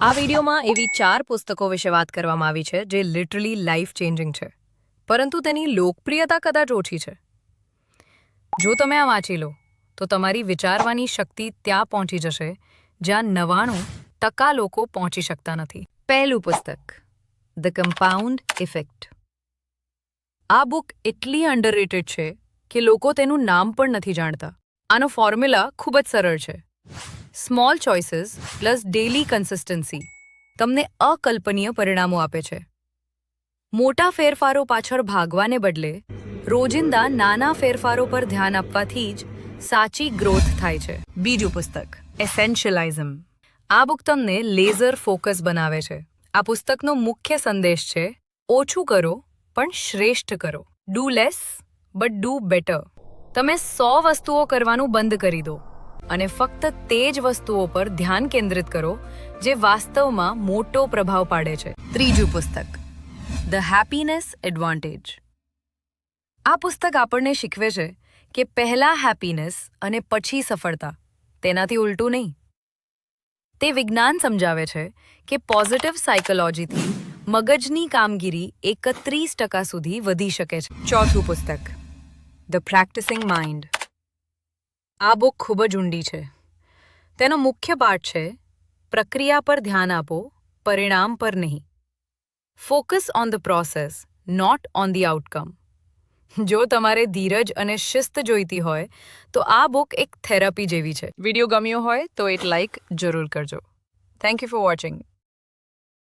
આ વિડીયોમાં એવી 4 પુસ્તકો વિશે વાત કરવામાં આવી છે જે લિટરલી લાઈફ ચેન્જિંગ છે, પરંતુ તેની લોકપ્રિયતા કદાચ ઓછી છે. જો તમે આ વાંચી લો તો તમારી વિચારવાની શક્તિ ત્યાં પહોંચી જશે જ્યાં 99% લોકો પહોંચી શકતા નથી. પહેલું પુસ્તક, ધ કમ્પાઉન્ડ ઇફેક્ટ. આ બુક એટલી અંડરરેટેડ છે કે લોકો તેનું નામ પણ નથી જાણતા. આનો ફોર્મ્યુલા ખૂબ જ સરળ છે. Small choices plus daily consistency તમને અકલ્પનીય પરિણામો આપે છે. મોટા ફેરફારો પાછળ ભાગવાને બદલે રોજિંદા નાના ફેરફારો પર ધ્યાન આપવાથી જ સાચી ગ્રોથ થાય છે. બીજું પુસ્તક, એસેન્શિયલાઇઝમ. આ બુક તમને લેઝર ફોકસ બનાવે છે. આ પુસ્તકનો મુખ્ય સંદેશ છે, ઓછું કરો પણ શ્રેષ્ઠ કરો. Do less but do better. તમે 100 વસ્તુઓ કરવાનું બંધ કરી દો અને ફક્ત તે જ વસ્તુઓ પર ધ્યાન કેન્દ્રિત કરો જે વાસ્તવમાં મોટો પ્રભાવ પાડે છે. ત્રીજું પુસ્તક, ધ હેપીનેસ એડવાન્ટેજ. આ પુસ્તક આપણને શીખવે છે કે પહેલા હેપીનેસ અને પછી સફળતા, તેનાથી ઉલટું નહીં. તે વિજ્ઞાન સમજાવે છે કે પોઝિટિવ સાયકોલોજીથી મગજની કામગીરી 31% સુધી વધી શકે છે. ચોથું પુસ્તક, ધ પ્રેક્ટિસિંગ માઇન્ડ. આ બુક ખૂબ જ ઊંડી છે. તેનો મુખ્ય પાઠ છે, પ્રક્રિયા પર ધ્યાન આપો, પરિણામ પર નહીં. Focus on the process, not on the outcome. જો તમારે ધીરજ અને શિસ્ત જોઈતી હોય તો આ બુક એક થેરપી જેવી છે. વિડીયો ગમ્યો હોય તો એક લાઈક જરૂર કરજો. Thank you for watching.